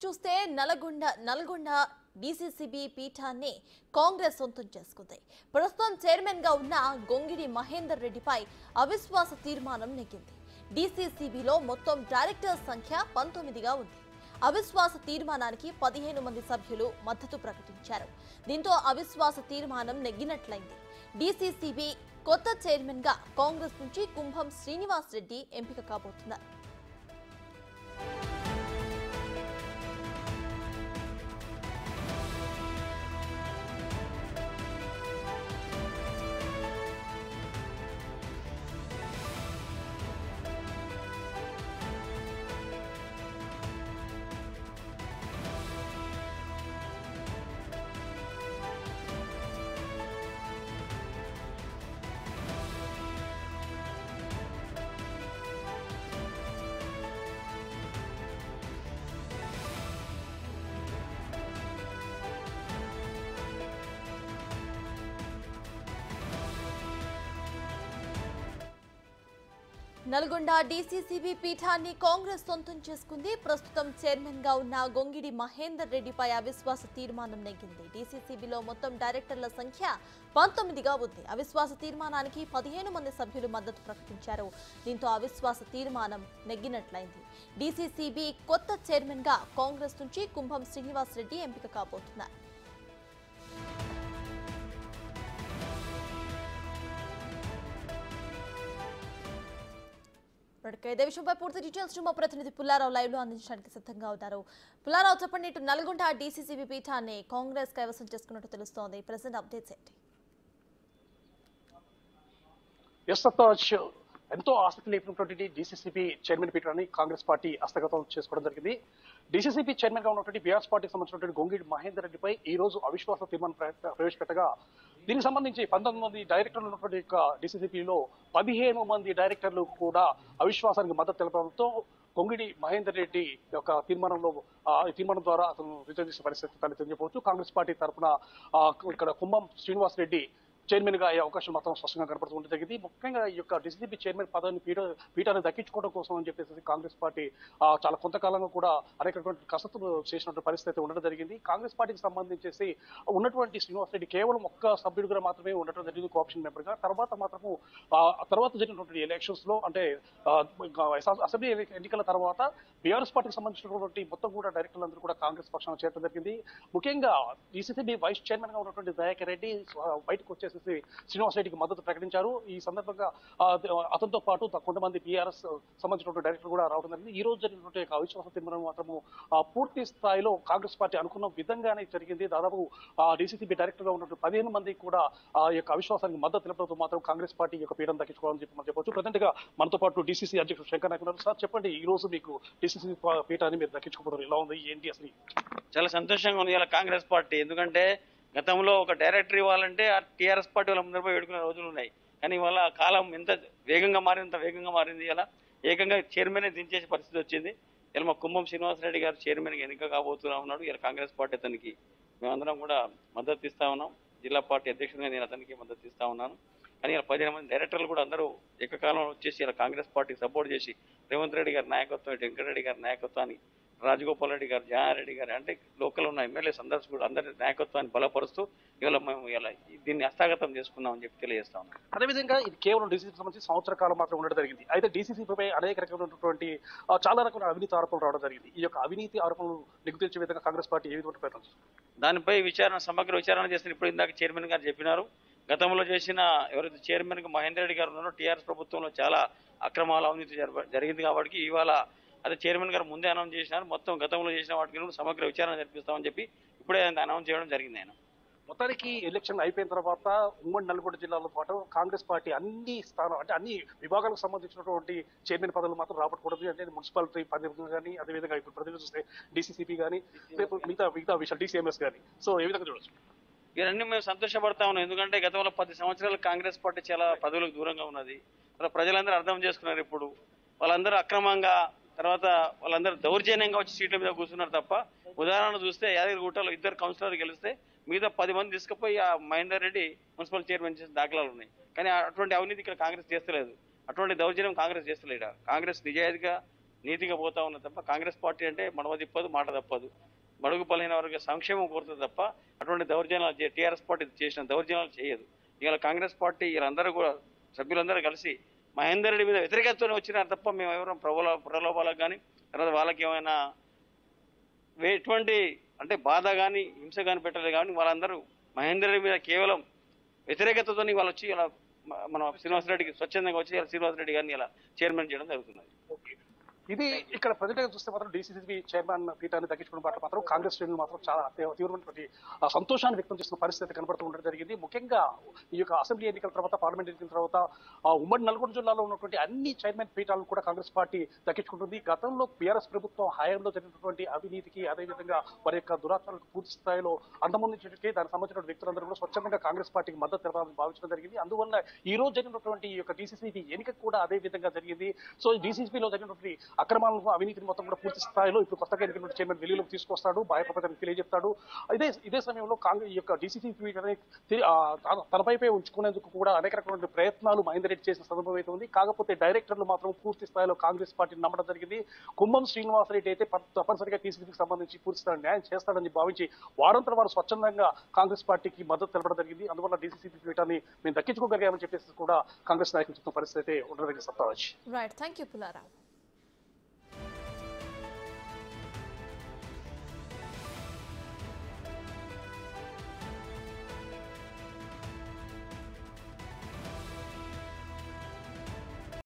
చూస్తే నల్గొండ డీసీసీబీ పీఠాన్ని కాంగ్రెస్ సొంతం చేసుకుంది. ప్రస్తుతం చైర్మన్ గా ఉన్న గొంగిడి మహేందర్ రెడ్డిపై అవిశ్వాస తీర్మానం నెగ్గింది. డీసీసీబీలో మొత్తం డైరెక్టర్స్ సంఖ్య 19గా ఉంది. అవిశ్వాస తీర్మానానికి 15 మంది సభ్యులు మద్దతు ప్రకటించారు. దీంతో అవిశ్వాస తీర్మానం నెగ్గినట్లయింది. డీసీసీబీ కొత్త చైర్మన్ గా కాంగ్రెస్ నుంచి కుంభం శ్రీనివాస్ రెడ్డి ఎంపిక కాబోతున్నారు. నల్గొండ డీసీసీబీ పీఠాన్ని కాంగ్రెస్ సొంతం చేసుకుంది. ప్రస్తుతం చైర్మన్ గా ఉన్న గొంగిడి మహేందర్ రెడ్డిపై అవిశ్వాస తీర్మానం నెగ్గింది. డీసీసీబీలో మొత్తం డైరెక్టర్ల సంఖ్య 19గా ఉంది. అవిశ్వాస తీర్మానానికి 15 మంది సభ్యులు మద్దతు ప్రకటించారు. దీంతో అవిశ్వాస తీర్మానం నెగ్గినట్లయింది. డీసీసీబీ కొత్త చైర్మన్ గా కాంగ్రెస్ నుంచి కుంభం శ్రీనివాస్ రెడ్డి ఎంపిక కాబోతున్నారు. ఇదే విషయంపై పూర్తి డీటెయిల్స్ మా ప్రతినిధి పుల్లారావు లైవ్ లో అందించడానికి సిద్ధంగా ఉన్నారు. పుల్లారావు, చెప్పండి, ఇటు నల్గొండ డీసీసీబీ పీఠాన్ని కాంగ్రెస్ కైవసం చేసుకున్నట్టు తెలుస్తోంది. ప్రెసెంట్ అప్డేట్స్ ఏంటి? ఎంతో ఆసక్తి లేపినటువంటి డీసీసీబీ చైర్మన్ పీఠాన్ని కాంగ్రెస్ పార్టీ హస్తగతం చేసుకోవడం జరిగింది. డీసీసీబీ చైర్మన్ గా ఉన్నటువంటి బీఆర్ఎస్ పార్టీకి సంబంధించినటువంటి గొంగిడి మహేందర్ రెడ్డిపై ఈ రోజు అవిశ్వాస తీర్మానం ప్రవేశపెట్టగా దీనికి సంబంధించి 19 మంది డైరెక్టర్లు ఉన్నటువంటి డీసీసీబీలో 15 మంది డైరెక్టర్లు కూడా అవిశ్వాసానికి మద్దతు తెలపడంతో గొంగిడి మహేందర్ రెడ్డి యొక్క తీర్మానం ద్వారా అతను రిజైన్ చేసే పరిస్థితి తలెత్తిందని చెప్పవచ్చు. కాంగ్రెస్ పార్టీ తరఫున ఇక్కడ కుంభం శ్రీనివాస్ రెడ్డి చైర్మన్ గా అయ్యే అవకాశం మాత్రం స్పష్టంగా కనపడుతుంటే జరిగింది. ముఖ్యంగా ఈ యొక్క డీసీసీబీ చైర్మన్ పదవిని పీఠాన్ని దక్కించుకోవడం కోసం అని చెప్పేసి కాంగ్రెస్ పార్టీ చాలా కొంతకాలంగా కూడా అనేకటువంటి కసరత్తులు చేసినటువంటి పరిస్థితి ఉండడం జరిగింది. కాంగ్రెస్ పార్టీకి సంబంధించేసి ఉన్నటువంటి శ్రీనివాస్ రెడ్డి కేవలం ఒక్క సభ్యుడిగా మాత్రమే ఉండటం జరిగింది, కోఆప్షన్ మెంబర్ గా. తర్వాత జరిగినటువంటి ఎలక్షన్స్ లో అంటే అసెంబ్లీ ఎన్నికల తర్వాత బీఆర్ఎస్ పార్టీకి సంబంధించినటువంటి మొత్తం కూడా డైరెక్టర్లందరూ కూడా కాంగ్రెస్ పక్షాన చేరడం జరిగింది. ముఖ్యంగా డీసీసీబీ వైస్ చైర్మన్ గా ఉన్నటువంటి దయాకర్ రెడ్డి బయటకు వచ్చేసి శ్రీనివాస్ రెడ్డికి మద్దతు ప్రకటించారు. ఈ సందర్భంగా అతనితో పాటు కొంతమంది బీఆర్ఎస్ సంబంధించినటువంటి డైరెక్టర్ కూడా రావడం జరిగింది. ఈ రోజు జరిగినటువంటి అవిశ్వాస తీర్మానం మాత్రము పూర్తి స్థాయిలో కాంగ్రెస్ పార్టీ అనుకున్న విధంగానే జరిగింది. దాదాపు డీసీసీబీ డైరెక్టర్ గా ఉన్నటువంటి 15 మంది కూడా ఈ యొక్క అవిశ్వాసానికి మద్దతు తెలపడంతో మాత్రం కాంగ్రెస్ పార్టీ యొక్క పీఠం దక్కించుకోవాలని చెప్పవచ్చు. ప్రజెంట్ గా మనతో పాటు డీసీసీ అధ్యక్షుడు శంకర్ నాయక్ ఉన్నారు. సార్, చెప్పండి, ఈ రోజు మీకు డీసీసీ పీఠాన్ని మీరు దక్కించుకోవడం ఎలా ఉంది, ఏంటి అసలు? చాలా సంతోషంగా ఉంది ఇలా కాంగ్రెస్ పార్టీ. ఎందుకంటే గతంలో ఒక డైరెక్టర్ ఇవ్వాలంటే ఆ టీఆర్ఎస్ పార్టీ వాళ్ళందరిపై వేడుకునే రోజులు ఉన్నాయి. కానీ ఇవాళ కాలం ఎంత వేగంగా మారింది. ఇలా ఏకంగా చైర్మన్ దించేసే పరిస్థితి వచ్చింది. ఇలా మా కుంభం శ్రీనివాస్ రెడ్డి గారు చైర్మన్ గా ఎన్నిక కాబోతున్నా ఉన్నాడు. ఇలా కాంగ్రెస్ పార్టీ అతనికి మేమందరం కూడా మద్దతు ఇస్తా ఉన్నాం. జిల్లా పార్టీ అధ్యక్షుడిగా నేను అతనికి మద్దతు ఇస్తా ఉన్నాను. కానీ ఇలా 15 మంది డైరెక్టర్లు కూడా అందరూ ఏకకాలంలో వచ్చేసి ఇలా కాంగ్రెస్ పార్టీకి సపోర్ట్ చేసి రేవంత్ రెడ్డి గారి నాయకత్వం, వెంకటరెడ్డి గారి నాయకత్వాన్ని, రాజగోపాల్ రెడ్డి గారు, జయారెడ్డి గారు, అంటే లోకల్ ఉన్న ఎమ్మెల్యేస్ అందరూ కూడా అందరి నాయకత్వాన్ని బలపరుస్తూ ఇవాళ మేము ఇలా దీన్ని హస్తగతం చేసుకున్నామని చెప్పి తెలియజేస్తా ఉన్నాం. అదేవిధంగా ఇది కేవలం డీసీసీ సంబంధించి సంవత్సర కాలం మాత్రం ఉండడం జరిగింది. అయితే డీసీసీపై అనేక రకమైనటువంటి చాలా రకమైన అవినీతి ఆరోపణలు రావడం జరిగింది. ఈ యొక్క అవినీతి ఆరోపణలు నిగుదీర్చే విధంగా కాంగ్రెస్ పార్టీ ఏ విధంగా ప్రయత్నం చేస్తుంది? దానిపై సమగ్ర విచారణ చేసిన ఇప్పుడు ఇందాక చైర్మన్ గారు చెప్పినారు. గతంలో చేసిన ఎవరైతే చైర్మన్ గా మహేందర్ రెడ్డి గారు ఉన్నారో టీఆర్ఎస్ ప్రభుత్వంలో చాలా అక్రమాల అవినీతి జరిగింది. కాబట్టి ఇవాళ అదే చైర్మన్ గారు ముందే అనౌన్స్ చేసినారు. మొత్తం గతంలో చేసిన వాటికి సమగ్ర విచారణ జరిపిస్తామని చెప్పి ఇప్పుడే అనౌన్స్ చేయడం జరిగింది. ఆయన మొత్తానికి ఎలక్షన్ అయిపోయిన తర్వాత ఉమ్మడి నల్గొండ జిల్లాలో పాటు కాంగ్రెస్ పార్టీ అన్ని విభాగాలకు సంబంధించినటువంటి చైర్మన్ పదవులు మాత్రం రాబట్టుకూడదు. అంటే మున్సిపాలిటీ పదవులు కానీ, అదేవిధంగా ఇప్పుడు ప్రజలు చూస్తే డీసీసీపీ కానీ, రేపు మిగతా విషయాలు డీసీఎంఎస్ కానీ, సో ఏ విధంగా చూడొచ్చు? ఇవన్నీ మేము సంతోషపడతా ఉన్నాం. ఎందుకంటే గతంలో 10 సంవత్సరాలు కాంగ్రెస్ పార్టీ చాలా పదవులకు దూరంగా ఉన్నది. ప్రజలందరూ అర్థం చేసుకున్నారు. ఇప్పుడు వాళ్ళందరూ అక్రమంగా, తర్వాత వాళ్ళందరూ దౌర్జన్యంగా వచ్చి సీట్ల మీద కూర్చున్నారు తప్ప, ఉదాహరణ చూస్తే యాదగిరిగుట్టలో 2 కౌన్సిలర్లు గెలిస్తే మిగతా 10 మంది తీసుకుపోయి ఆ మహేందర్ రెడ్డి మున్సిపల్ చైర్మన్ చేసిన దాఖలాలు ఉన్నాయి. కానీ అటువంటి అవినీతి ఇక్కడ కాంగ్రెస్ చేస్తలేదు. అటువంటి దౌర్జన్యం కాంగ్రెస్ చేస్తలేట. కాంగ్రెస్ నిజాయితీగా నీతిగా పోతా ఉన్నది తప్ప కాంగ్రెస్ పార్టీ అంటే మడవ తిప్పదు, మాట తప్పదు. బడుగు బలహీన వర్గ సంక్షేమం కోరుతుంది తప్ప అటువంటి దౌర్జన్యాలు టీఆర్ఎస్ పార్టీ చేసిన దౌర్జన్యాలు చేయదు. ఇవాళ కాంగ్రెస్ పార్టీ వీళ్ళందరూ కూడా సభ్యులందరూ కలిసి మహేందర్ రెడ్డి మీద వ్యతిరేకతతో వచ్చినారు తప్ప మేము ఎవరైనా ప్రలోభాలకు కానీ తర్వాత వాళ్ళకి ఏమైనా ఎటువంటి అంటే బాధ కానీ హింస కానీ పెట్టలేదు. కానీ వాళ్ళందరూ మహేందర్ రెడ్డి మీద కేవలం వ్యతిరేకతతో వాళ్ళు వచ్చి ఇలా మన శ్రీనివాసరెడ్డికి స్వచ్ఛందంగా వచ్చి ఇలా శ్రీనివాసరెడ్డి గారిని ఇలా చైర్మన్ చేయడం జరుగుతున్నది. ఇది ఇక్కడ ప్రజెంట్ చూస్తే మాత్రం డీసీసీబీ చైర్మన్ పీఠాన్ని దక్కించుకున్న పట్ల మాత్రం కాంగ్రెస్ శ్రేణులు మాత్రం చాలా తీవ్రమైనటువంటి సంతోషాన్ని వ్యక్తం చేస్తున్న పరిస్థితి కనబడుతూ ఉండడం జరిగింది. ముఖ్యంగా ఈ యొక్క అసెంబ్లీ ఎన్నికల తర్వాత, పార్లమెంట్ ఎన్నికల తర్వాత ఉమ్మడి నల్గొండ జిల్లాలో ఉన్నటువంటి అన్ని చైర్మన్ పీఠాలను కూడా కాంగ్రెస్ పార్టీ దక్కించుకుంటుంది. గతంలో బీఆర్ఎస్ ప్రభుత్వం హయాంలో జరిగినటువంటి అవినీతికి, అదేవిధంగా వారి యొక్క దురాచారాలకు పూర్తి స్థాయిలో అంతమొందించడానికి దానికి సంబంధించిన వ్యక్తులందరూ కూడా స్వచ్ఛందంగా కాంగ్రెస్ పార్టీకి మద్దతు తెలపాలని భావించడం జరిగింది. అందువల్ల ఈ రోజు జరిగినటువంటి ఈ యొక్క డీసీసీబీ ఎన్నిక కూడా అదే విధంగా జరిగింది. సో ఈ డీసీసీబీలో జరిగినటువంటి అక్రమాలను, అవినీతిని మొత్తం కూడా పూర్తి స్థాయిలో ఇప్పుడు కొత్తగా ఎన్నికల చైర్మన్ వెలుగులోకి తీసుకొస్తాడు, బాహ్యప్రపంచానికి తెలియజెప్తాడు. ఇదే సమయంలో కాంగ్రెస్ ఈ యొక్క డీసీసీబీ తనపైపై ఉంచుకునేందుకు కూడా అనేక రకమైన ప్రయత్నాలు మహేందర్ రెడ్డి చేసిన సందర్భం అయితే ఉంది. కాకపోతే డైరెక్టర్లు మాత్రం పూర్తి స్థాయిలో కాంగ్రెస్ పార్టీని నమ్మడం జరిగింది. కుమ్మం శ్రీనివాసరెడ్డి అయితే తప్పనిసరిగా డీసీసీబీకి సంబంధించి పూర్తి స్థాయి న్యాయం చేస్తాడని భావించి వారంతా వారు స్వచ్ఛందంగా కాంగ్రెస్ పార్టీకి మద్దతు తెలపడం జరిగింది. అందువల్ల డీసీసీబీ పీఠాన్ని మేము దక్కించుకోగలిగామని చెప్పేసి కూడా కాంగ్రెస్ నాయకులు చెప్తున్న పరిస్థితి ఉండడం జరిగింది. Right, thank you Pullarao.